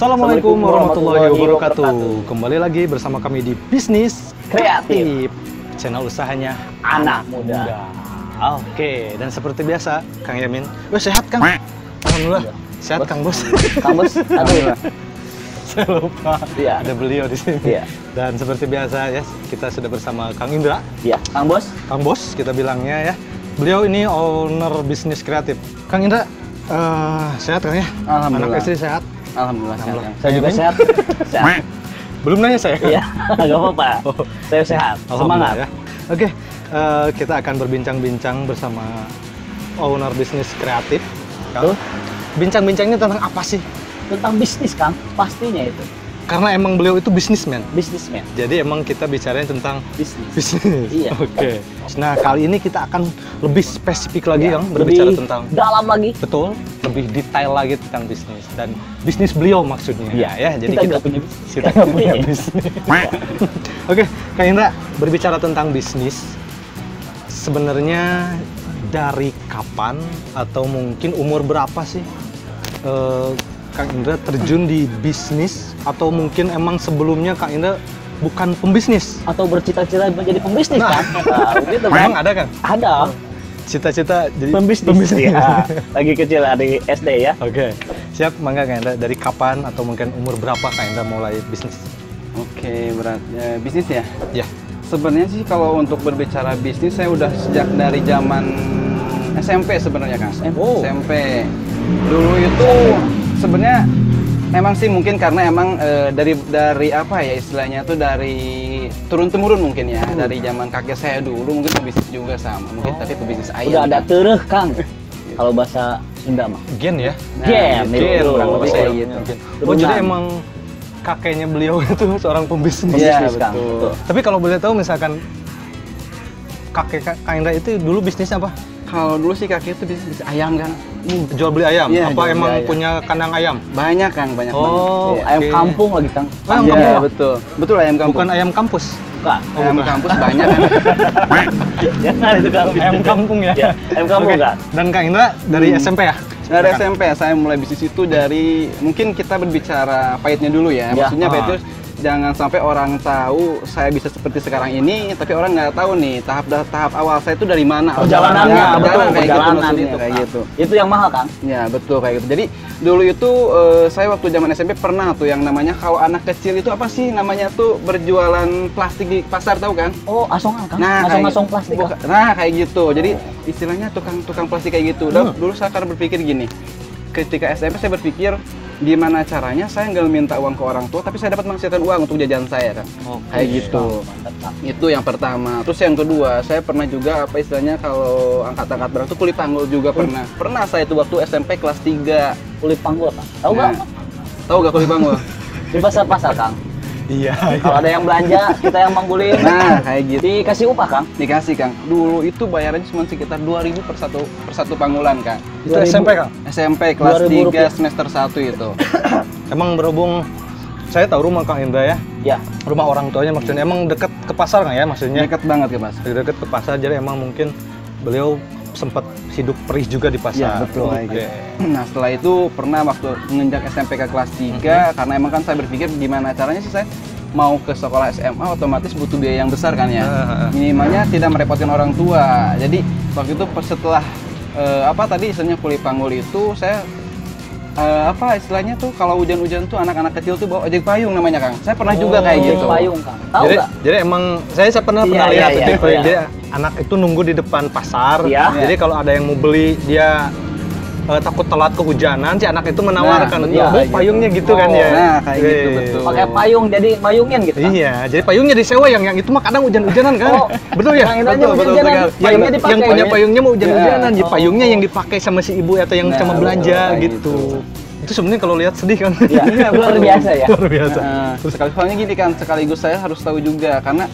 Assalamualaikum warahmatullahi wabarakatuh. Kembali lagi bersama kami di Bisnis Kreatif, channel usahanya anak muda. Oke, dan seperti biasa, Kang Yamin. Sehat, Kang? Alhamdulillah. Sehat, Kang Bos. Kang Bos, alhamdulillah. Saya lupa. Iya. Ada beliau di sini. Iya. Dan seperti biasa ya, kita sudah bersama Kang Indra. Iya, Kang Bos. Kang Bos, kita bilangnya ya. Beliau ini owner bisnis kreatif. Kang Indra, sehat kan ya? Alhamdulillah. Anak istri sehat? Alhamdulillah. Alhamdulillah. Saya juga sehat. Sehat. Belum nanya saya. Iya, nggak apa-apa. Saya sehat. Semangat. Ya. Oke, kita akan berbincang-bincang bersama owner bisnis kreatif. Tuh. Bincang-bincangnya tentang apa sih? Tentang bisnis, Kang. Pastinya itu. Karena emang beliau itu bisnismen. Bisnismen. Jadi emang kita bicaranya tentang Bisnis. bisnis. Iya. Oke. Nah, kali ini kita akan lebih spesifik lagi, Ya, Kang, berbicara lebih tentang dalam lagi. betul, lebih detail lagi tentang bisnis dan bisnis beliau maksudnya. Iya. Ya, jadi Kita kita nggak punya bisnis. kita nggak punya bisnis. Oke, Kak Indra, berbicara tentang bisnis, sebenarnya dari kapan atau mungkin umur berapa sih Kang Indra terjun di bisnis, atau mungkin emang sebelumnya Kang Indra bukan pembisnis? Atau bercita-cita menjadi pembisnis, Nah. kan? Nah, begitu, kan? Emang ada kan? Ada. Cita-cita jadi Pembisnis. Ya. Lagi kecil dari SD ya. Oke, siap. Mangga Kang Indra, dari kapan atau mungkin umur berapa Kang Indra mulai bisnis? Oke, bisnis ya. Ya. Sebenarnya sih kalau untuk berbicara bisnis saya udah sejak dari zaman SMP sebenarnya, Kang. Oh. SMP. Dulu itu sebenarnya emang sih mungkin karena emang dari apa ya istilahnya tuh dari turun temurun mungkin ya, dari zaman kakek saya dulu mungkin pebisnis juga sama mungkin, tapi pebisnis ayam. Udah ada tereh, Kang. Kalau bahasa Sunda mah. Gen ya? Gen, Gen, itu. kurang lebih Kayak saya gitu. mungkin. Oh, Turunan. jadi emang kakeknya beliau itu seorang pembisnis. Iya, Bisnis, Kang. Betul. Tapi kalau boleh tahu misalkan kakek Kang Indra itu dulu bisnisnya apa? Kalau dulu sih kakek itu bisnis ayam kan. Jual beli ayam? Iya, apa jual beli emang ayam. punya kandang ayam? Banyak, Kang, banyak Oh, banget. Iya. Ayam Oke. kampung lagi, Kang. Ayam Iya, kampung? betul. Betul ayam kampung. Bukan ayam kampus? Bukan. Ayam bukan. kampus banyak kan. Jangan itu, Kang. Ayam kampung ya? Ya, ayam kampung, Oke. Kang. Dan Kang Indra dari SMP ya? Dari SMP saya mulai bisnis itu dari mungkin kita berbicara pahitnya dulu ya. Ya. Maksudnya pahitnya jangan sampai orang tahu saya bisa seperti sekarang ini, tapi orang nggak tahu nih tahap awal saya itu dari mana. Perjalanannya, Ya, betul, perjalanan kayak gitu perjalanan maksudnya, itu, kayak Kang. gitu. Itu yang mahal, Kang. Ya betul kayak gitu. Jadi dulu itu saya waktu zaman SMP pernah tuh yang namanya kalau anak kecil itu apa sih namanya tuh berjualan plastik di pasar, tahu kan? Oh, asongan, Kang. kayak Asong-asong gitu. plastik, Kang. Nah, kayak gitu. Jadi istilahnya tukang plastik kayak gitu. Dulu saya akan berpikir gini. Ketika SMP saya berpikir gimana caranya saya nggak minta uang ke orang tua, tapi saya dapat menghasilkan uang untuk jajan saya kan. Kayak gitu. Mantap, Kang. Itu yang pertama. Terus yang kedua, saya pernah juga apa istilahnya kalau angkat-angkat barang tuh kuli panggul juga pernah. Pernah saya itu waktu SMP kelas 3. Kulit panggul, Kang. Tahu Nah, nggak? tahu gak kuli panggul? Di pasar-pasar, Kang. Iya. Kalau ada yang belanja, kita yang manggulin. Nah, kayak gitu. Dikasih upah, Kang. Dikasih, Kang. Dulu itu bayarannya cuma sekitar 2.000 per satu panggulan, Kang. Itu 2000. SMP Kang? SMP kelas 2.000 3 rupiah. semester 1 itu. Emang berhubung saya tahu rumah Kang Indra ya, Ya. rumah orang tuanya maksudnya emang deket ke pasar nggak ya maksudnya? Dekat banget ya, Mas. Deket ke pasar, jadi emang mungkin beliau sempat hidup perih juga di pasar. Iya, betul, kayak Oke. gitu. Nah, setelah itu pernah waktu menginjak SMP ke kelas 3 karena emang kan saya berpikir gimana caranya sih saya mau ke sekolah SMA otomatis butuh biaya yang besar kan ya. Minimalnya tidak merepotkan orang tua. Jadi waktu itu setelah apa tadi istilahnya kuli panggul itu saya apa istilahnya tuh kalau hujan-hujan tuh anak-anak kecil tuh bawa ojek payung namanya, Kang. Saya pernah juga kayak Ojek gitu. payung, Kang. Tahu Jadi, nggak? jadi emang saya pernah Iya, lihat iya, ojek iya, payung. iya. Jadi anak itu nunggu di depan pasar. Iya. Jadi kalau ada yang mau beli dia takut telat kehujanan, si anak itu menawarkan, Nah, "Iya, iya, payungnya gitu kan Oh, ya." nah, kayak gitu, Wih. betul. Pakai payung jadi mayungin gitu, Kang. Iya, jadi payungnya disewa yang itu mah kadang hujan-hujanan kan. Oh, betul ya? yang itu aja Betul, betul hujan-hujanan, sekali. payungnya yang dipakai. punya payungnya mau hujan-hujanan, Iya. jadi payungnya yang dipakai sama si ibu atau yang Nah, cuma betul, belanja kayak gitu. Itu sebenarnya kalau lihat sedih kan. Iya, luar biasa ya. Luar biasa. Terus soalnya gini kan, sekaligus saya harus tahu juga karena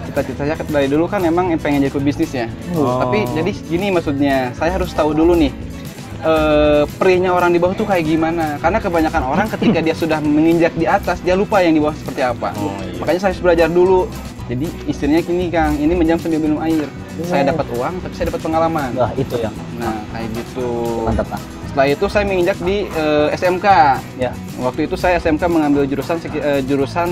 cita-cita saya dari dulu kan emang pengen jadi pebisnis ya. Oh. Tapi jadi gini maksudnya, saya harus tahu dulu nih perihnya orang di bawah tuh kayak gimana. Karena kebanyakan orang ketika dia sudah menginjak di atas, dia lupa yang di bawah seperti apa. Oh, iya. Makanya saya harus belajar dulu. Jadi istilahnya gini, Kang, ini menjam sambil minum air. Saya dapat uang, tapi saya dapat pengalaman. Wah, itu yang Nah, kayak gitu. mantap, Kang. Setelah itu saya menginjak di SMK. Ya. Waktu itu saya SMK mengambil jurusan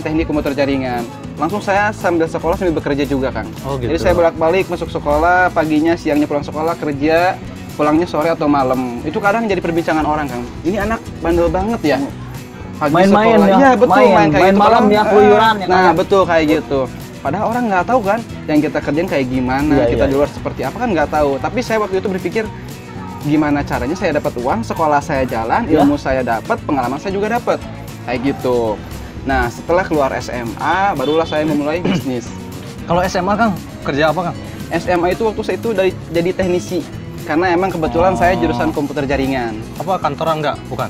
teknik komputer jaringan. Langsung saya sambil sekolah sambil bekerja juga, Kang. Oh, gitu. Jadi saya bolak-balik masuk sekolah, paginya, siangnya pulang sekolah, kerja, pulangnya sore atau malam. Itu kadang jadi perbincangan orang, Kang. Ini anak bandel banget ya. Pagi Main-main sekolah. ya. Iya, betul, main kayak main gitu. malam ya, keluyuran ya. Nah, betul kayak gitu. Padahal orang nggak tahu kan yang kita kerjain kayak gimana, Iya, kita iya. di luar seperti apa kan nggak tahu. Tapi saya waktu itu berpikir gimana caranya saya dapat uang, sekolah saya jalan, Ya. ilmu saya dapat, pengalaman saya juga dapat. Kayak gitu. Nah, setelah keluar SMA, barulah saya memulai bisnis. Kalau SMA Kang, kerja apa Kang? SMA itu waktu saya itu jadi teknisi. Karena emang kebetulan saya jurusan komputer jaringan. Apa kantoran enggak? Bukan.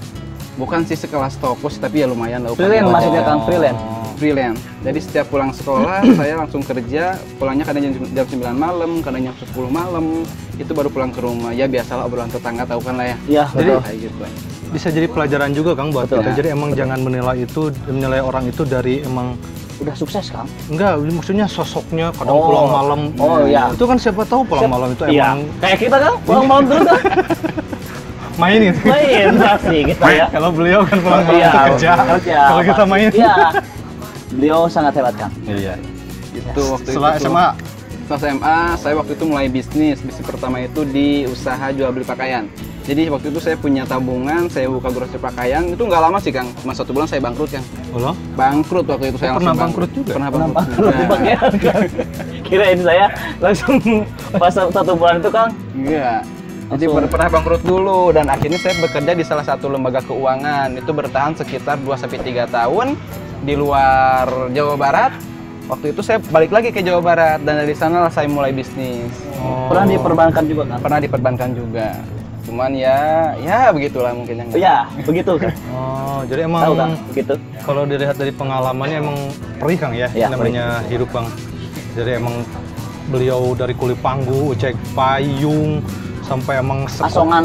Bukan sih sekelas toko sih, tapi ya lumayan lah. Freelance upahnya. maksudnya Kang, freelance. Freelance. Jadi setiap pulang sekolah saya langsung kerja, pulangnya kadang jam 9 malam, kadang jam 10 malam. Itu baru pulang ke rumah. Ya biasalah obrolan tetangga, tahu kan lah ya. Iya, Jadi- betul. Kayak gitu. Bisa jadi pelajaran juga Kang buat Betul. kita. Jadi emang jangan menilai orang itu dari emang Udah sukses, Kang. enggak, maksudnya sosoknya kadang Oh. pulang malam. Oh, iya. Itu kan siapa tahu pulang malam itu Iya. emang Kayak kita kan pulang malam dulu kan. main gitu. Main pasti kita ya. Kalau beliau kan pulang malam Iya, itu kerja. Kalau kita pasti. main. Iya. Beliau sangat hebat, Kang. Iya. Itu waktu Setelah itu. SMA. Setelah SMA, saya waktu itu mulai bisnis. Bisnis pertama itu di usaha jual beli pakaian. Jadi waktu itu saya punya tabungan, saya buka grosir pakaian. Itu nggak lama sih, Kang. Cuma 1 bulan saya bangkrut, Kang. Halo? Bangkrut waktu itu saya pernah langsung bangkrut juga? Pernah Kenapa bangkrut lu juga. pakaian, Kang? Kirain saya langsung pas 1 bulan itu, Kang. Iya. Jadi Langsung. pernah bangkrut dulu dan akhirnya saya bekerja di salah satu lembaga keuangan. Itu bertahan sekitar 2-3 tahun di luar Jawa Barat. Waktu itu saya balik lagi ke Jawa Barat dan dari sana saya mulai bisnis. Oh. Pernah diperbankan juga, Kang. Pernah diperbankan juga. Cuman ya begitulah mungkin yang Iya, begitu, Kang. Oh, jadi Tahu, emang Kang, begitu. kalau dilihat dari pengalamannya emang perih Kang ya, Iya, namanya hidup Kang. Jadi emang beliau dari kulit panggung, cek payung, sampai emang Asongan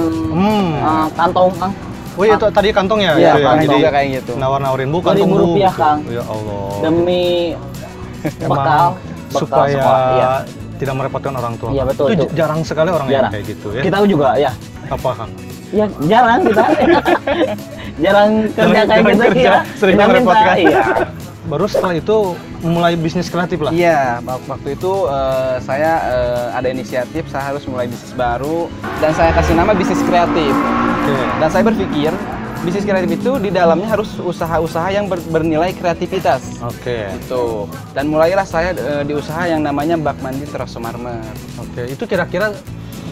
kantong, Kang. Oh iya, itu tadi kantong ya? Iya, itu ya? kantong Jadi juga kayak gitu. nawar-nawarin bukan Rp2.000, Kang. Ya Allah. Demi Emang bekal supaya sekolah, iya. tidak merepotkan orang tua. Iya, betul, Itu itu. jarang sekali orang yang Jarang. kayak gitu ya. Kita juga ya. Apa Kang? Ya jarang kita. jarang kerja kayak Jarang gitu kerja, ya. sering Kita minta, merepotkan. Iya. Baru setelah itu mulai bisnis kreatif lah. Iya, waktu itu saya ada inisiatif saya harus mulai bisnis baru dan saya kasih nama bisnis kreatif. Oke. Dan saya berpikir bisnis kreatif itu di dalamnya harus usaha-usaha yang bernilai kreativitas. Oke. Gitu. Dan mulailah saya di usaha yang namanya Bak Mandi Terasa Marmer. Oke. Itu kira-kira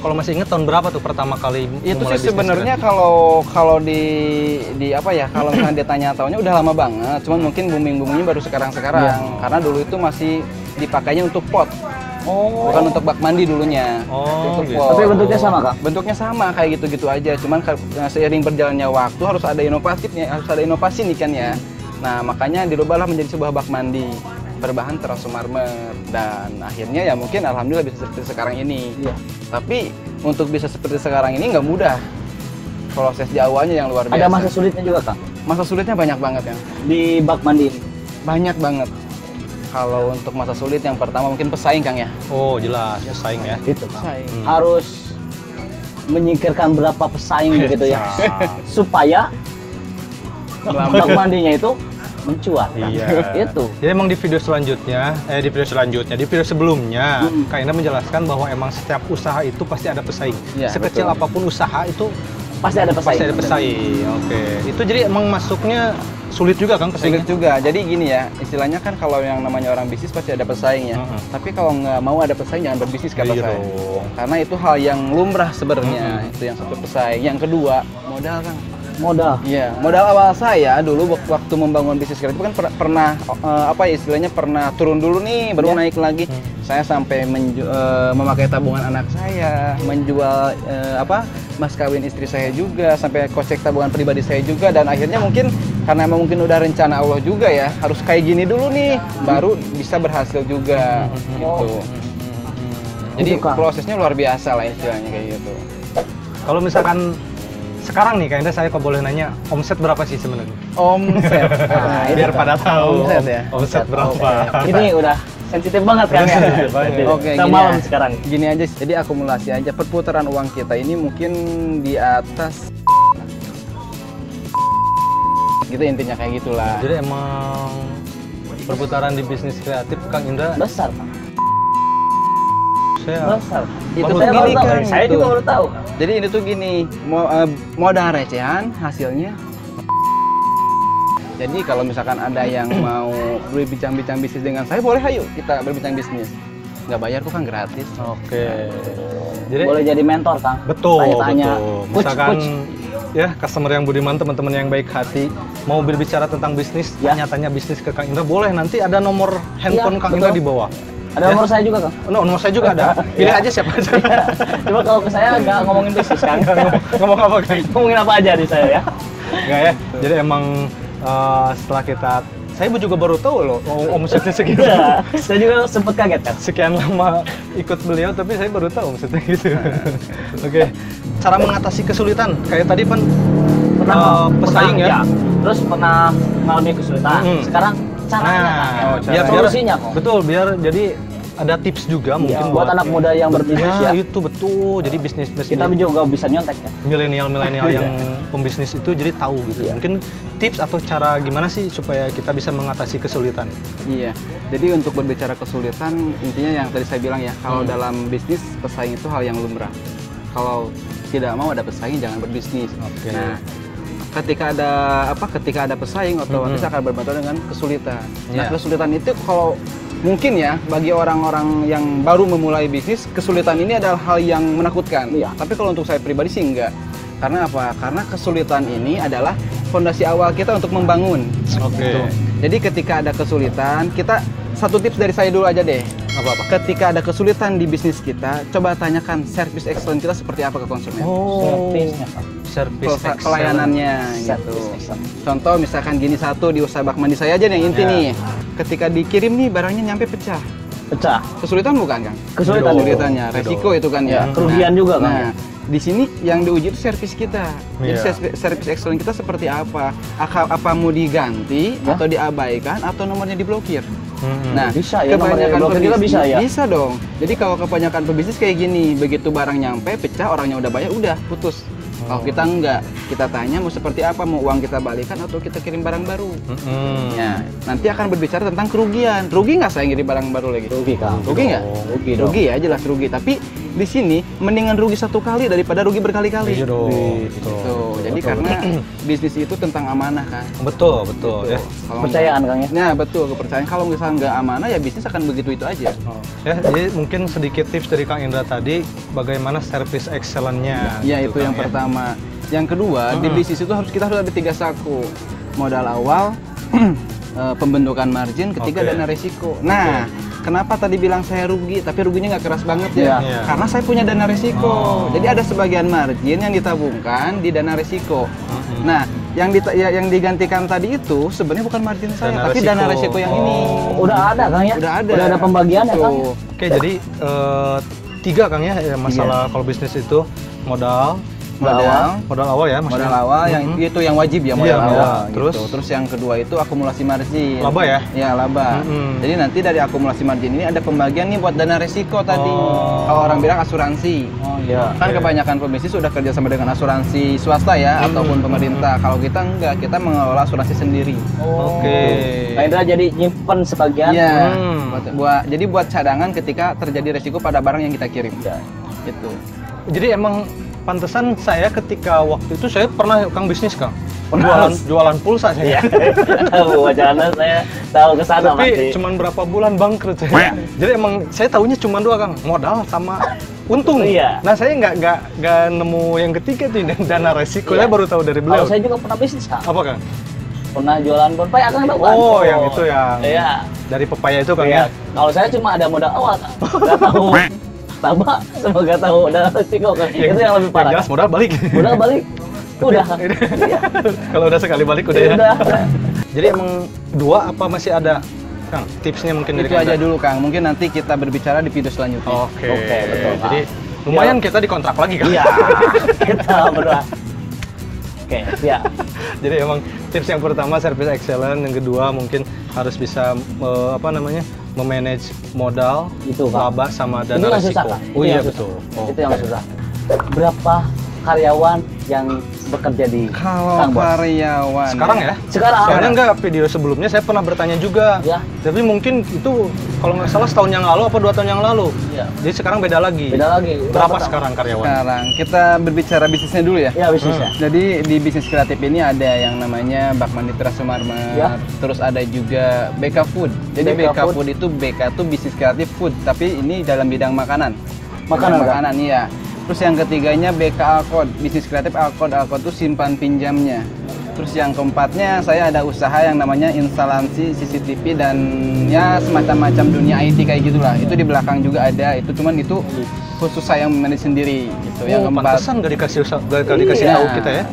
kalau masih ingat tahun berapa tuh pertama kali Itu mulai sih bisnis sebenarnya kreatif? kalau di apa ya, kalau misalnya dia tanya tahunnya udah lama banget, cuman mungkin booming-boomingnya baru sekarang-sekarang. Iya. Karena dulu itu masih dipakainya untuk pot, Oh. bukan untuk bak mandi dulunya. Oh, Untuk gitu. pot. Tapi bentuknya sama, Kang. Bentuknya sama kayak gitu-gitu aja, cuman seiring berjalannya waktu harus ada inovasi nih kan ya. Nah, makanya dirubahlah menjadi sebuah bak mandi berbahan terasu marmer dan akhirnya ya mungkin alhamdulillah bisa seperti sekarang ini. Iya. Tapi untuk bisa seperti sekarang ini nggak mudah. Proses di awalnya yang luar biasa. Ada masa sulitnya juga, Kang. Masa sulitnya banyak banget ya. Di bak mandi ini. Banyak banget. Kalau untuk masa sulit yang pertama mungkin pesaing Kang ya. Oh, jelas pesaing ya. Itu, Kang. Pesaing. Harus menyingkirkan berapa pesaing gitu ya. Supaya bak mandinya itu mencuat. Kang. Iya. Itu. Jadi emang di video selanjutnya, di video sebelumnya, Kak Indra menjelaskan bahwa emang setiap usaha itu pasti ada pesaing. Iya, Sekecil betul. apapun usaha itu Pasti ada pesaing. pasti ada pesaing. Oke. Itu jadi emang masuknya sulit juga kan pesaingnya? Sulit juga. Jadi gini ya, istilahnya kan kalau yang namanya orang bisnis pasti ada pesaing ya. Tapi kalau nggak mau ada pesaing jangan berbisnis kata Iya saya. dong. Karena itu hal yang lumrah sebenarnya. Itu yang satu pesaing. Yang kedua modal Kang. Modal. Iya, modal awal saya dulu waktu membangun bisnis kreatif kan pernah apa ya istilahnya pernah turun dulu nih baru naik lagi. Saya sampai memakai tabungan anak saya, menjual mas kawin istri saya juga, sampai kocek tabungan pribadi saya juga dan akhirnya mungkin karena emang mungkin udah rencana Allah juga ya, harus kayak gini dulu nih baru bisa berhasil juga gitu. Jadi Itu, Kang. prosesnya luar biasa lah istilahnya kayak gitu. Kalau misalkan sekarang nih, Kak Indra, saya kok boleh nanya, omset berapa sih sebenarnya? Omset. Nah, itu, Biar Kang. pada tahu. Omset ya? Omset berapa? Ini udah sensitif banget kan ya. Sensitif banget. Oke, Kita gini malam ya. sekarang. Gini aja, jadi akumulasi aja perputaran uang kita ini mungkin di atas Gitu intinya kayak gitulah. Jadi emang perputaran di bisnis kreatif Kang Indra Besar, Kang. saya Besar. Itu Baru tuh saya gini, baru tahu. Kang, Saya gitu. juga baru tahu. Jadi ini tuh gini, modal recehan hasilnya. Jadi kalau misalkan ada yang mau berbincang-bincang bisnis dengan saya, boleh ayo kita berbincang bisnis. Nggak bayar kok kan, gratis. Oke. Jadi Boleh jadi mentor, Kang. betul, Tanya-tanya. betul. Coach, Misalkan coach. ya customer yang budiman, teman-teman yang baik hati mau berbicara tentang bisnis, Ya. tanya-tanya bisnis ke Kang Indra, boleh, nanti ada nomor handphone Kang betul. Indra di bawah. Ada nomor saya juga, Kang. Nomor saya juga ada. Pilih Ya. aja siapa aja. Cuma kalau ke saya nggak ngomongin bisnis, Kang. Ngomong apa Kang? Ngomongin apa aja di saya ya. Enggak ya. Jadi emang setelah saya juga baru tahu loh omsetnya segitu. Iya, saya juga sempat kaget, kan. Sekian lama ikut beliau tapi saya baru tahu omsetnya gitu. Oke. Cara mengatasi kesulitan kayak tadi kan pesaing ya. Terus pernah mengalami kesulitan. Mm-mm. Sekarang caranya, Kang, ya. biar Solusinya kok. betul, biar jadi ada tips juga mungkin Buat anak muda yang berbisnis ya. itu betul. Jadi bisnis Kita juga bisa nyontek ya. milenial yang pembisnis itu jadi tahu gitu. Iya. Mungkin tips atau cara gimana sih supaya kita bisa mengatasi kesulitan? Iya. Jadi untuk berbicara kesulitan, intinya yang tadi saya bilang ya, kalau dalam bisnis pesaing itu hal yang lumrah. Kalau tidak mau ada pesaing, jangan berbisnis. Oke. Nah, ketika ada pesaing, otomatis akan berbenturan dengan kesulitan. Nah, Iya. kesulitan itu kalau mungkin ya bagi orang-orang yang baru memulai bisnis, kesulitan ini adalah hal yang menakutkan. Iya. Tapi kalau untuk saya pribadi sih enggak. Karena apa? Karena kesulitan ini adalah fondasi awal kita untuk membangun. Oke. Gitu. Jadi ketika ada kesulitan, satu tips dari saya dulu aja deh. Apa-apa? Ketika ada kesulitan di bisnis kita, coba tanyakan service excellent kita seperti apa ke konsumen. Servisnya, Kang. Service excellent. Pelayanannya gitu. Service excellent. Contoh misalkan gini, satu di usaha bak mandi saya aja nih, inti Ya. nih. Ketika dikirim nih barangnya nyampe pecah. Pecah. Kesulitan bukan, Kang? Kesulitan itu. Kesulitannya, resiko itu kan ya. Kerugian juga, Kang. Nah, di sini yang diuji itu servis kita. Jadi Iya. servis excellent kita seperti apa? Apa mau diganti Ya. atau diabaikan atau nomornya diblokir? Mm-mm. Nah, Bisa ya, nomornya kebanyakan diblokir kita pebisnis bisa ya? Bisa dong. Jadi kalau kebanyakan pebisnis kayak gini, begitu barang nyampe, pecah, orangnya udah bayar, udah putus. Kalau kita enggak, kita tanya mau seperti apa, mau uang kita balikan atau kita kirim barang baru. Mm-mm. Ya, nanti akan berbicara tentang kerugian. Rugi nggak saya ngirim barang baru lagi? Rugi, Kang. Rugi nggak? Rugi dong. Rugi ya, jelas rugi. Tapi di sini mendingan rugi satu kali daripada rugi berkali-kali. Iya dong. Gitu. Jadi Betul. karena bisnis itu tentang amanah kan. Betul, betul ya. Kalau Kepercayaan, Kang ya. Nah betul, kepercayaan. Kalau misalnya nggak amanah ya bisnis akan begitu itu aja. Ya, jadi mungkin sedikit tips dari Kang Indra tadi bagaimana service excellent-nya. Ya gitu, itu yang Kang, ya. pertama. Yang kedua di bisnis itu kita harus ada 3 saku. Modal awal, pembentukan margin, ketiga Oke. dana resiko. Nah, kenapa tadi bilang saya rugi, tapi ruginya nggak keras banget ya? Iya. Karena saya punya dana resiko. Oh. Jadi ada sebagian margin yang ditabungkan di dana resiko. Mm-mm. Nah, yang digantikan tadi itu sebenarnya bukan margin saya, Dana tapi resiko. dana resiko yang ini. Udah ada, Kang ya? Udah ada. Udah ada pembagiannya, Kang. Tuh. Oke, jadi 3 Kang ya, masalah kalau bisnis itu modal Modal awal ya, maksudnya. Modal awal yang itu yang wajib ya, modal Iya, awal. modal. Gitu. Terus yang kedua itu akumulasi margin. Laba ya? Iya, laba. Mm-mm. Jadi nanti dari akumulasi margin ini ada pembagian nih buat dana resiko tadi. Oh. Kalau orang bilang asuransi. Oh iya. Kan Oke. kebanyakan pebisnis sudah kerja sama dengan asuransi swasta ya ataupun pemerintah. Kalau kita enggak, kita mengelola asuransi sendiri. Oke. Kang Indra jadi nyimpen sebagian. Iya. Hmm. Jadi buat cadangan ketika terjadi resiko pada barang yang kita kirim. Ya. Gitu. Jadi emang pantesan saya ketika waktu itu saya pernah Kang bisnis Kang. Pernah. Jualan pulsa saya. Iya. Tahu wacana saya tahu ke sana Tapi pasti. cuman berapa bulan bangkrut saya. Jadi emang saya tahunya cuma 2 Kang, modal sama untung. Iya. Nah saya nggak nemu yang ketiga tuh dana resiko. Iya. Saya baru tahu dari Kalau beliau. saya juga pernah bisnis, Kang. Apa Kang? Pernah jualan pepaya, Kang. Tahu kan? Oh yang itu yang Iya. dari pepaya itu Kang Iya. ya. Kalau saya cuma ada modal awal, Kang. Nggak tahu laba, sama nggak tahu udah resiko, Kang. Itu yang lebih parah. Jelas modal balik. Modal balik. Udah, Kang. Iya. Kalau udah sekali balik udah ya. Udah. Jadi emang 2 apa masih ada Kang? Tipsnya mungkin dari Itu Kang aja Indra? dulu Kang. Mungkin nanti kita berbicara di video selanjutnya. Oke. Oke, betul, Kang. Jadi lumayan kita dikontrak lagi Kang. Iya. Kita berdua. Oke, siap. Jadi emang tips yang pertama service excellent, yang kedua mungkin harus bisa memanage modal, Itu, Kang. laba sama Itu dana yang susah, resiko. Kang. Oh Itu iya yang susah. betul. Oh. Itu yang susah. Berapa karyawan yang bekerja di Kalau Kang Bos? karyawan Sekarang ya? Sekarang. Soalnya enggak, video sebelumnya saya pernah bertanya juga. Ya. Tapi mungkin itu kalau nggak salah setahun yang lalu apa 2 tahun yang lalu. Iya. Jadi sekarang beda lagi. Beda lagi. Berapa Tahun? sekarang karyawan? Sekarang kita berbicara bisnisnya dulu ya. Ya bisnisnya. Jadi di bisnis kreatif ini ada yang namanya Bak Manditra Sumarmer, Ya. terus ada juga BK Food. Jadi BK BK Food itu BK itu bisnis kreatif food, tapi ini dalam bidang makanan. Makanan, Bidang makanan iya. Terus yang ketiganya BK Alkod, bisnis kreatif Alkod. Alkod itu simpan pinjamnya. Terus yang keempatnya saya ada usaha yang namanya instalasi CCTV dan ya semacam-macam dunia IT kayak gitulah. Itu di belakang juga ada. Itu cuman itu khusus saya yang manage sendiri gitu. Yang keempat Pantesan nggak dikasih Iya. tahu kita ya.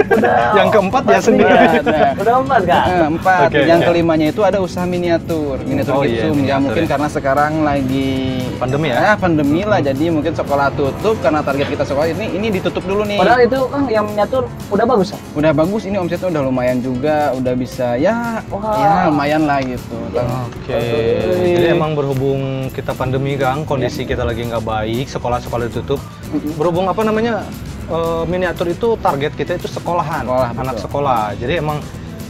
Udah, Yang keempat ya empat nih. sendiri. Nah, Udah 4 kan? empat. Oke, Yang oke. kelimanya itu ada usaha miniatur Oh iya, gipsum. Ya miniatur mungkin ya. karena sekarang lagi Pandemi ya? pandemi lah. Jadi mungkin sekolah tutup karena target kita sekolah ini ditutup dulu nih. Padahal itu kan yang miniatur udah bagus kan? Udah bagus, ini omsetnya udah lumayan juga, udah bisa ya, Wah. ya lumayan lah gitu. Oke. Jadi emang berhubung kita pandemi Kang, kondisi kita lagi nggak baik, sekolah-sekolah ditutup. Berhubung apa namanya miniatur itu target kita itu sekolahan, Sekolah, anak betul. sekolah.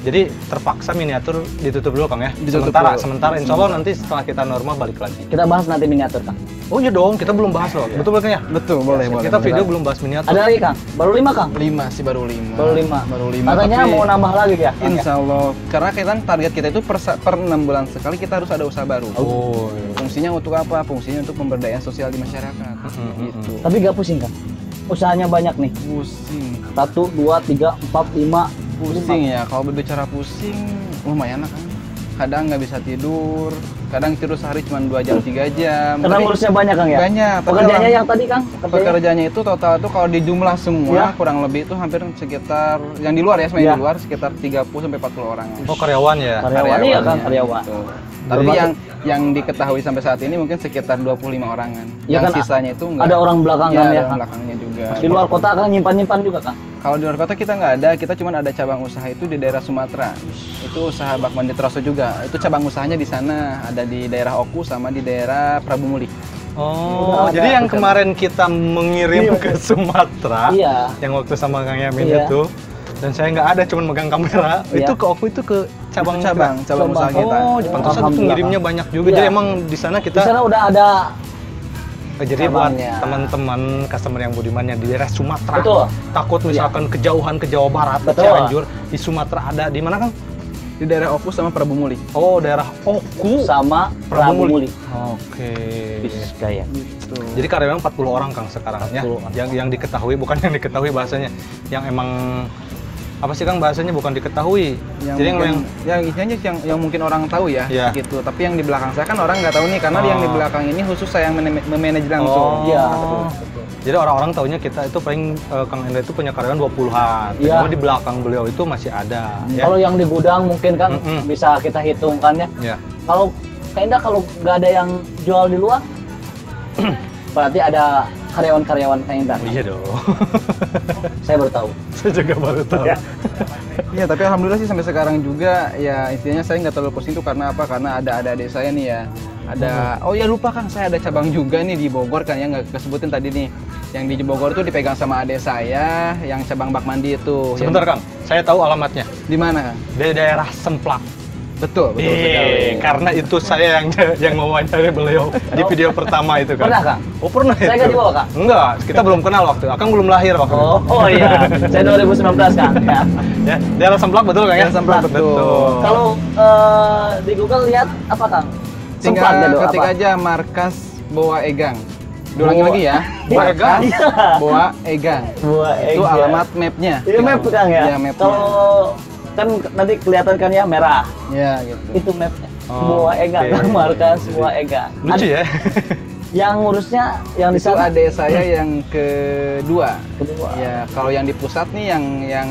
Jadi terpaksa miniatur ditutup dulu Kang ya. Ditutup Sementara dulu. insya Allah nanti setelah kita normal balik lagi. Kita bahas nanti miniatur Kang. Oh iya dong, kita belum bahas loh. Betul Kang ya? Betul, boleh, boleh. Kita boleh. video belum bahas miniatur. Ada lagi Kang? Baru 5 Kang? 5 sih, baru 5. Baru 5. Baru 5. Katanya mau nambah lagi ya? Kang, ya? Insya Allah, karena kita target kita itu per 6 bulan sekali kita harus ada usaha baru. Oh. Fungsinya untuk apa? Fungsinya untuk pemberdayaan sosial di masyarakat. Gitu. Tapi gak pusing Kang? Usahanya banyak nih. Pusing. 1, 2, 3, 4, 5. Pusing ya, kalau berbicara pusing lumayan kan. Kadang nggak bisa tidur, kadang tidur sehari cuma 2 jam 3 jam. Karena Tapi ngurusnya banyak Kang ya? banyak. Tapi Pekerjaannya orang- yang tadi Kang? pekerjaannya itu total itu kalau dijumlah semua Ya. kurang lebih itu hampir sekitar yang di luar ya, semuanya Ya. di luar sekitar 30 sampai 40 orang. Oh karyawan ya? Karyawan iya Kang, karyawan. Betul. Tapi Termasuk- yang diketahui sampai saat ini mungkin sekitar 25 orangan. Ya Yang kan, sisanya itu enggak. ada orang belakang ya, kan ada ya, orang Kang? belakangnya juga. Di luar kota Kang nyimpan-nyimpan juga Kang? Kalau di luar kota kita nggak ada, kita cuma ada cabang usaha itu di daerah Sumatera. Itu usaha Bak Manditra juga. Itu cabang usahanya di sana, ada di daerah Oku sama di daerah Prabu Muli. Oh, Udah jadi ada, yang bukan? kemarin kita mengirim Iya. ke Sumatera, Iya. yang waktu sama Kang Yamin Iya. itu, dan saya nggak ada, cuma megang kamera, Iya. itu ke Oku itu ke cabang cabang usaha kita. Oh, pantesan itu Alhamdulillah, ngirimnya Kang. banyak juga. Iya. Jadi emang di sana Di kita, sana udah ada. jadi buat cabangnya. teman-teman customer yang budiman yang di daerah Sumatera, Betul. takut misalkan kejauhan ke Jawa Barat, ke Betul. Cianjur, di Sumatera ada di mana Kang? Di daerah Oku sama Prabu Muli. Oh, daerah Oku. Sama Prabu Prabu Muli. Muli. Oke. Bisnis gaya. Gitu. Jadi karyawan 40 orang Kang sekarang ya. 40 orang. Yang diketahui, bukan yang diketahui bahasanya. Yang emang apa sih Kang bahasanya, bukan diketahui. Yang Jadi mungkin, yang isinya yang mungkin orang tahu ya, Iya. gitu. Tapi yang di belakang saya kan orang nggak tahu nih, karena yang di Oh. belakang ini khusus saya yang memanage langsung. Iya. Jadi orang-orang taunya kita itu paling Kang Endra itu punya karyawan 20-an. Iya. Cuma di belakang beliau itu masih ada ya. Kalau yang di gudang mungkin kan Mm-mm. bisa kita hitungkan ya. Ya. Kalau kayaknya kalau nggak ada yang jual di luar, berarti ada karyawan-karyawan kayaknya. Iya dong. Saya baru tahu. Saya juga baru tahu. Ya. Iya, tapi alhamdulillah sih sampai sekarang juga ya intinya saya nggak terlalu pusing tuh karena apa? Karena ada adik saya nih ya. Ada, oh ya lupa Kang, saya ada cabang juga nih di Bogor kan ya, nggak kesebutin tadi nih. Yang di Bogor tuh dipegang sama adik saya, yang cabang Bak Mandi itu. Sebentar Kang, saya tahu alamatnya. Di mana Kang? Di daerah Semplak. Betul sekali. Karena itu saya yang mewawancari beliau di video pertama itu kan. Pernah Kang? Oh pernah Saya itu? nggak dibawa, Kang? Enggak, kita belum kenal waktu. Akang belum lahir waktu itu. Oh iya, saya 2019 Kang. Ya. Ya, daerah Semplak betul Kang ya? Daerah Semplak, betul. Kalau di Google lihat apa Kang? Tinggal Semplak gitu, ketik apa? aja markas Boa Egang. Diulangi Boa- lagi ya. Boa Egang? Iya. Boa Egang. Buah Itu egg, ya. alamat mapnya. Itu map Kang ya? Iya, mapnya. Kalau kan nanti kelihatan kan ya merah. Ya gitu. Itu mapnya. Oh, Buah Egang, oke. Kang, markas Buah Egang. Lucu ya? Yang ngurusnya yang di Itu sana adik saya yang kedua. kedua. Ya, kalau yang di pusat nih yang Yang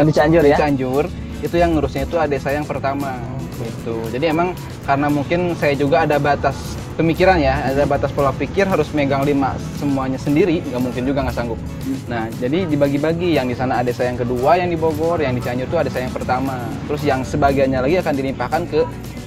di Cianjur ya? Cianjur, itu yang ngurusnya itu adik saya yang pertama. Gitu. Jadi emang karena mungkin saya juga ada batas pemikiran ya, ada batas pola pikir harus megang 5 semuanya sendiri, nggak mungkin juga nggak sanggup. Nah, jadi dibagi-bagi, yang di sana adik saya yang kedua, yang di Bogor, yang di Cianjur itu adik saya yang pertama. Terus yang sebagiannya lagi akan dilimpahkan ke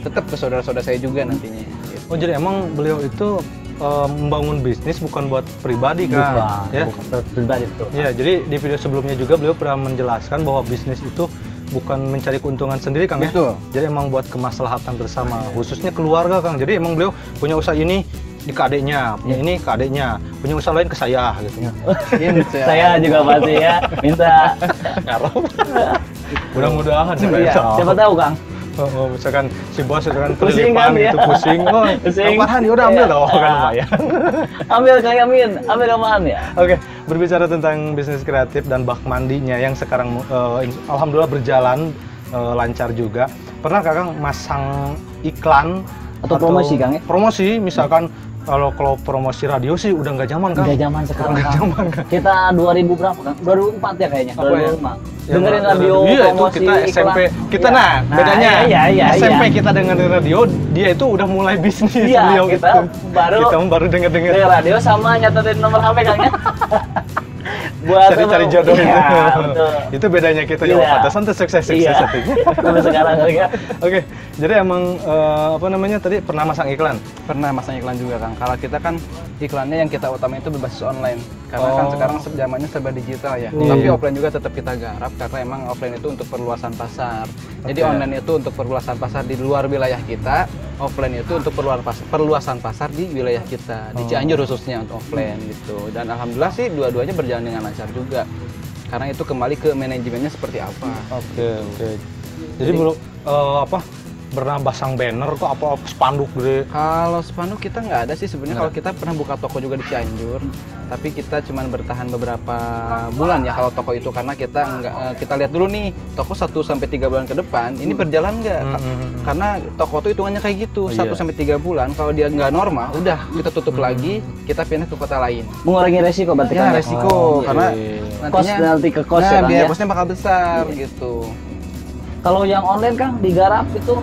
tetap ke saudara-saudara saya juga nantinya. Gitu. Oh jadi emang beliau itu membangun bisnis bukan buat pribadi kan, Bukan, ya. bukan pribadi betul. Ya, jadi di video sebelumnya juga beliau pernah menjelaskan bahwa bisnis itu bukan mencari keuntungan sendiri, Kang, ya. Betul. Jadi emang buat kemaslahatan bersama, khususnya keluarga, Kang. Jadi emang beliau punya usaha ini di ke adiknya, punya ini ke adiknya, punya usaha lain ke saya gitu. Saya juga pasti ya minta. Mudah-mudahan Iya, siapa tahu Kang. Oh, misalkan si bos itu kan Pusing kelilipan kan, ya. gitu, pusing. Oh, Pusing. tambahan ya udah ambil Iya. dong, kan lumayan. Ambil Kang Yamin, ambil apaan ya? Oke, berbicara tentang bisnis kreatif dan bak mandinya yang sekarang alhamdulillah berjalan lancar juga. Pernah Kakang masang iklan Atau promosi, Kang, ya? Promosi, misalkan kalau promosi radio sih udah nggak zaman, Kang. Udah zaman sekarang Udah Kang. zaman, Kang. Kita 2000 berapa Kang? 2004 ya kayaknya, Apa ya? 2005. Yang Dengerin radio. radio, Iya, itu promosi, kita SMP. iklan. Kita Iya. nah, bedanya Iya. SMP kita dengerin radio, dia itu udah mulai bisnis. Iya, beliau kita itu. baru- kita baru denger-denger. Dari radio sama nyatetin nomor HP Kang ya. Buat Cari jodoh itu. Iya, betul. Itu bedanya kita ya, Iya. pantesan tuh sukses Iya. setting. Sampai sekarang Kang ya. Oke, jadi emang apa namanya tadi pernah masang iklan? Pernah masang iklan juga, Kang. Kalau kita kan iklannya yang kita utamain itu berbasis online. Karena kan Oh. sekarang zamannya serba digital ya. Iya. Tapi offline juga tetap kita garap karena emang offline itu untuk perluasan pasar. Jadi Oke. online itu untuk perluasan pasar di luar wilayah kita, offline itu untuk perluasan pasar di wilayah kita. Di Oh. Cianjur khususnya untuk offline gitu. Dan alhamdulillah sih dua-duanya berjalan dengan lancar juga. Karena itu kembali ke manajemennya seperti apa. Oke. Jadi belum apa pernah pasang banner tuh apa spanduk gede? Kalau spanduk kita nggak ada sih sebenarnya. Nggak Kalau kita pernah buka toko juga di Cianjur, tapi kita cuma bertahan beberapa bulan ya kalau toko itu karena kita nggak kita lihat dulu nih toko 1 sampai 3 bulan ke depan ini berjalan nggak? Karena toko itu hitungannya kayak gitu, Oh, iya. 1 sampai 3 bulan kalau dia nggak normal, udah kita tutup lagi, kita pindah ke kota lain. Mengurangi resiko berarti Ya Kang. resiko Oh, karena iya. Kos nanti ke kos ya, nah, Kang, biaya ya? kosnya bakal besar gitu. Kalau yang online Kang digarap itu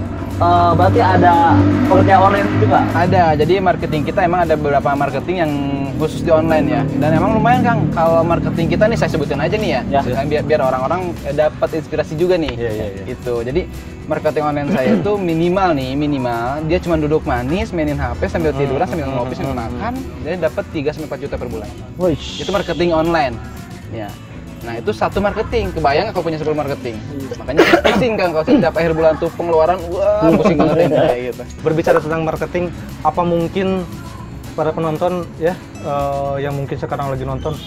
berarti ada pekerjaan online juga. Ada, jadi marketing kita emang ada beberapa marketing yang khusus di online ya. Dan emang lumayan Kang, kalau marketing kita nih saya sebutin aja nih ya, Ya. Kan biar orang-orang dapat inspirasi juga nih. Iya. Gitu. Jadi marketing online saya itu minimal dia cuma duduk manis, mainin HP sambil tiduran, sambil ngopi, sambil makan, dia dapat 3 sampai 4 juta per bulan. Wih. Itu marketing online. Ya. Nah, itu satu marketing. Kebayang nggak kalau punya 10 marketing? Makanya saya pusing Kang kalau setiap akhir bulan tuh pengeluaran, wah pusing banget ya, kayak gitu. Berbicara tentang marketing, apa mungkin para penonton ya yang mungkin sekarang lagi nonton,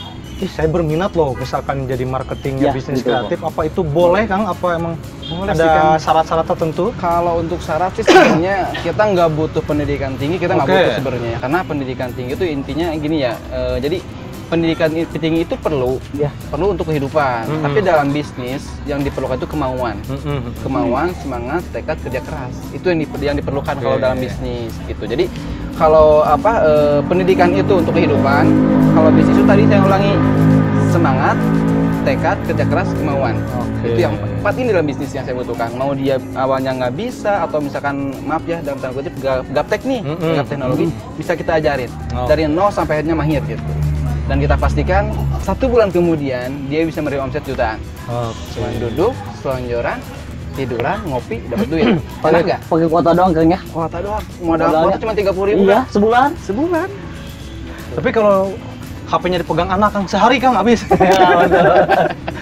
saya berminat loh misalkan jadi marketingnya Ya, bisnis gitu, kreatif, apa itu boleh Kang? Apa emang Boleh sih, ada Kang. syarat-syarat tertentu? Kalau untuk syarat sih sebenarnya kita nggak butuh pendidikan tinggi, kita nggak Oke. butuh sebenarnya ya. Karena pendidikan tinggi itu intinya gini ya, jadi pendidikan tinggi itu perlu untuk kehidupan. Tapi dalam bisnis yang diperlukan itu kemauan, semangat, tekad, kerja keras. Itu yang diperlukan kalau dalam bisnis gitu. Jadi kalau pendidikan itu untuk kehidupan, kalau bisnis itu tadi saya ulangi semangat, tekad, kerja keras, kemauan. Oke. Itu yang 4 ini dalam bisnis yang saya butuhkan. Mau dia awalnya nggak bisa atau misalkan maaf ya dalam tanda kutip gaptek nih, gap teknologi bisa kita ajarin dari 0 sampai akhirnya mahir gitu. Dan kita pastikan 1 bulan kemudian dia bisa menerima omset jutaan. Cuma duduk, selonjoran, tiduran, ngopi, dapat duit. Pernah nggak? Pakai kuota doang Kang ya? Kuota doang. Modal Modalnya? kuota cuma 30.000. Iya, sebulan. Sebulan. Tapi kalau HP-nya dipegang anak Kang, sehari Kang habis. Iya, betul.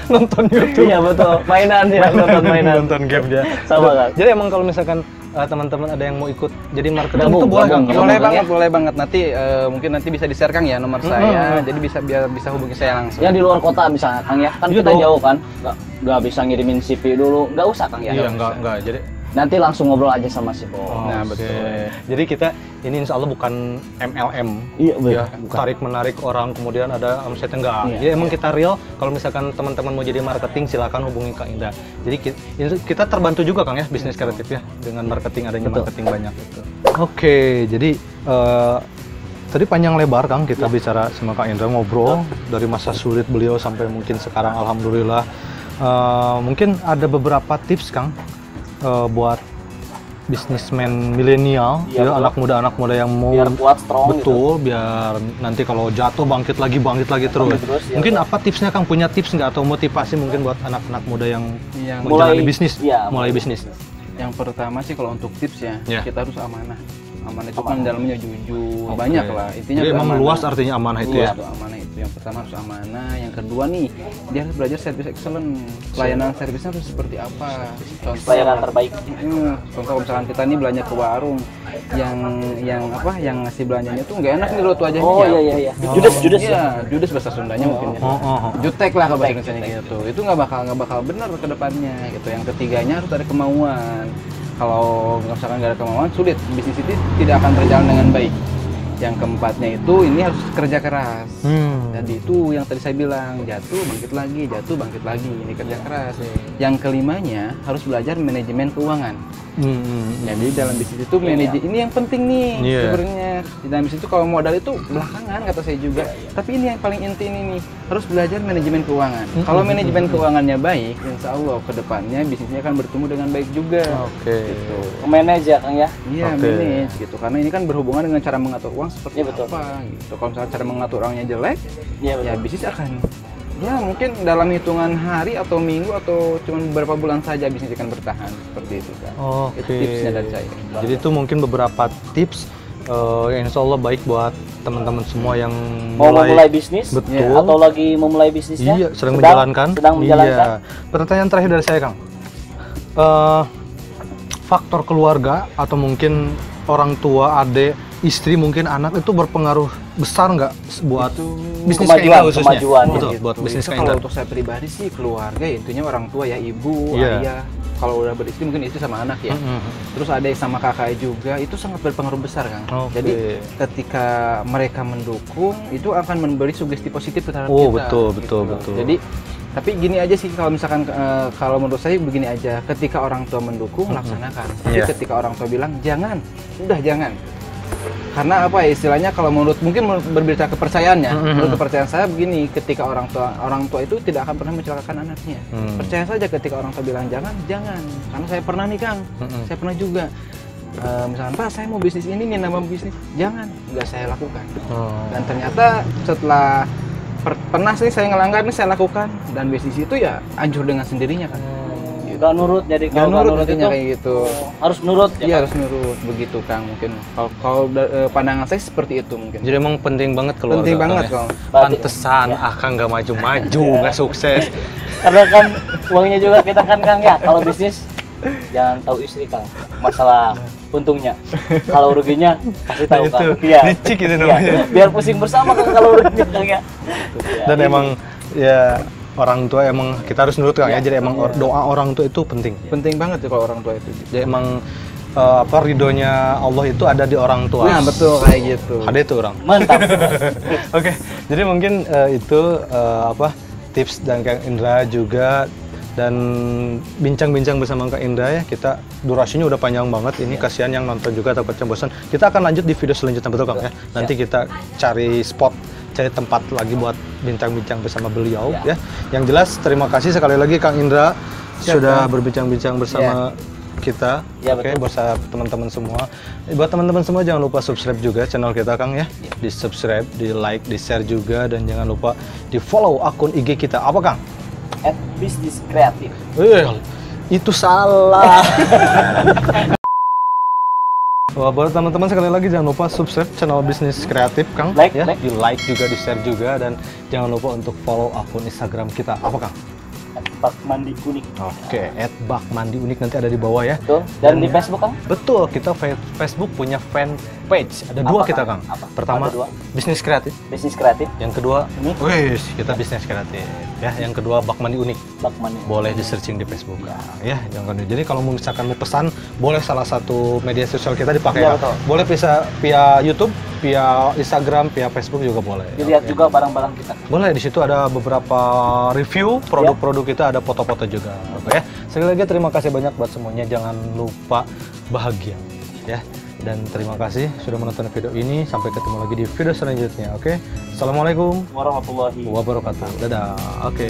Nonton YouTube. Iya, betul. Mainan ya, nonton mainan. Nonton game dia. Sama, Kang. Jadi emang kalau misalkan teman-teman ada yang mau ikut jadi marketing Gabung, itu boleh Kang? gabung. Boleh Kang, banget, ya? boleh banget. Nanti mungkin nanti bisa di-share Kang ya nomor saya. Jadi biar bisa hubungi saya langsung. Yang di luar kota misalnya Kang ya, kan Iya kita dong. jauh kan, nggak bisa ngirimin CV dulu, nggak usah Kang ya. Iya, enggak. Jadi Nanti langsung ngobrol aja sama si bos. Nah, oke. betul. Jadi kita ini insya Allah bukan MLM. Iya, Ya, bukan. tarik menarik orang kemudian ada omsetnya enggak. Iya. Jadi emang kita real. Kalau misalkan teman-teman mau jadi marketing silakan hubungi Kang Indra. Jadi kita terbantu juga Kang ya bisnis kreatif ya dengan marketing adanya Betul. marketing banyak itu. Oke, jadi tadi panjang lebar Kang kita bicara sama Kang Indra ngobrol dari masa sulit beliau sampai mungkin sekarang alhamdulillah. Mungkin ada beberapa tips Kang buat bisnismen milenial, Iya, ya, betul. anak muda yang mau Biar kuat, strong betul, biar nanti kalau jatuh bangkit lagi terus. Bangkit terus, ya, Mungkin betul. apa tipsnya Kang? Punya tips nggak atau motivasi mungkin buat anak-anak muda yang Yang menjalani mulai- bisnis, iya, mulai bisnis? Yang pertama sih kalau untuk tips ya, Ya. kita harus amanah. Amanah itu kan dalamnya jujur, banyak lah. Intinya Jadi emang amanah. luas artinya amanah itu Luas ya. tuh amanah itu. Yang pertama harus amanah, yang kedua nih dia harus belajar service excellent. Pelayanan servisnya harus seperti apa? Contoh, Pelayanan terbaik. contoh misalkan kita nih belanja ke warung, yang ngasih belanjanya tuh nggak enak nih lo tuh aja. Oh iya. Judes Iya, judes bahasa Sundanya mungkin ya. Oh. Jutek lah kalau bahasa Indonesia gitu. Itu nggak bakal benar ke depannya gitu. Yang ketiganya harus ada kemauan. Kalau misalkan nggak ada kemauan, sulit, bisnis itu tidak akan berjalan dengan baik. Yang keempatnya itu ini harus kerja keras. Jadi itu yang tadi saya bilang, jatuh bangkit lagi, ini kerja keras. Yang kelimanya harus belajar manajemen keuangan. Jadi dalam bisnis itu ini yang penting nih sebenarnya. Di dalam bisnis itu kalau modal itu belakangan kata saya juga. Tapi ini yang paling inti ini nih, harus belajar manajemen keuangan. Kalau manajemen keuangannya baik, insya Allah ke depannya bisnisnya akan bertumbuh dengan baik juga. Gitu. Manage ya Kang ya. Iya, manage gitu. Karena ini kan berhubungan dengan cara mengatur uang seperti Iya, betul. apa gitu. Kalau misalnya cara mengatur uangnya jelek, Iya ya bisnis akan mungkin dalam hitungan hari atau minggu atau cuma beberapa bulan saja bisnis akan bertahan seperti itu kan. Itu tipsnya dari saya. Jadi itu mungkin beberapa tips yang insya Allah baik buat teman-teman semua yang Mau memulai bisnis, betul, atau lagi memulai bisnisnya, iya, sedang menjalankan. Iya. Pertanyaan terakhir dari saya, Kang. Faktor keluarga atau mungkin orang tua, adik, istri, mungkin anak itu berpengaruh besar nggak buat bisnis Kak Indra khususnya? Kemajuan. Betul, Gitu. buat bisnis Itu Kak kalau Indra. untuk saya pribadi sih keluarga ya intinya orang tua ya, ibu, Iya. ayah. Kalau udah beristri mungkin istri sama anak ya. Terus adik sama kakak juga itu sangat berpengaruh besar kan. Jadi ketika mereka mendukung itu akan memberi sugesti positif terhadap kita. Betul. Jadi tapi gini aja sih kalau misalkan kalau menurut saya begini aja, ketika orang tua mendukung laksanakan. Tapi ketika orang tua bilang jangan, udah jangan. Karena apa ya istilahnya kalau mungkin berbicara kepercayaannya, menurut kepercayaan saya begini, ketika orang tua itu tidak akan pernah mencelakakan anaknya. Percaya saja ketika orang tua bilang jangan. Karena saya pernah nih Kang, saya pernah juga. Misalkan Pak saya mau bisnis ini nih, nama bisnis, jangan, nggak saya lakukan. Dan ternyata setelah pernah sih saya ngelanggar nih saya lakukan, dan bisnis itu ya hancur dengan sendirinya kan. Gak nurut, jadi Nggak kalau nurut itu kayak gitu. harus nurut ya. Iya harus nurut begitu Kang mungkin. Kalau pandangan saya seperti itu mungkin. Jadi emang penting banget keluarga. Penting banget Kang, Kang. Pantesan Akang nggak maju-maju, nggak sukses. Karena kan uangnya juga kita kan Kang ya. Kalau bisnis jangan tahu istri Kang. Masalah untungnya. Kalau ruginya kasih tahu Kang. Iya. Licik itu namanya. Biar pusing bersama Kang kalau ruginya Kang ya. Dan emang ya orang tua emang kita harus nurut Kang ya. Jadi emang doa orang tua itu penting. Penting banget ya kalau orang tua itu. Jadi emang ridhonya Allah itu ada di orang tua. Nah betul kayak gitu. Ada itu orang. Mantap. Oke, jadi mungkin itu tips dan Kang Indra juga, dan bincang-bincang bersama Kak Indra ya. Kita durasinya udah panjang banget ini, kasihan yang nonton juga takut bosan. Kita akan lanjut di video selanjutnya, betul Kang ya. Nanti kita cari tempat lagi buat bincang-bincang bersama beliau ya. Yang jelas terima kasih sekali lagi Kang Indra sudah berbincang-bincang bersama kita. Oke, bersama teman-teman semua. Buat teman-teman semua jangan lupa subscribe juga channel kita Kang ya. Di subscribe, di like, di share juga, dan jangan lupa di follow akun IG kita. Apa Kang? @bisnis kreatif. Itu salah. Wah, buat teman-teman sekali lagi jangan lupa subscribe channel Bisnis Kreatif Kang, Like. di like juga, di share juga, dan jangan lupa untuk follow akun Instagram kita. Apa Kang? @bakmandi unik. Oke, @bakmandi unik nanti ada di bawah ya. Betul. Dan di Facebook Kang? Betul, kita Facebook punya fan page. Ada dua kita Kang. Pertama Bisnis Kreatif. Bisnis kreatif. Yang kedua, Unik. kita Bisnis Kreatif. Ya, yang kedua Bakmandi Unik. Bakmandi. Boleh di searching di Facebook. Ya, jangan. Jadi kalau misalkan mau pesan, boleh salah satu media sosial kita dipakai. Iya, ya. betul. Boleh bisa via YouTube, via Instagram, via Facebook juga boleh. Dilihat juga barang-barang kita. Boleh, di situ ada beberapa review produk-produk kita, ada foto-foto juga. Oke. Sekali lagi terima kasih banyak buat semuanya. Jangan lupa bahagia ya. Dan terima kasih sudah menonton video ini. Sampai ketemu lagi di video selanjutnya. Oke. Assalamualaikum Warahmatullahi wabarakatuh. Dadah. Oke.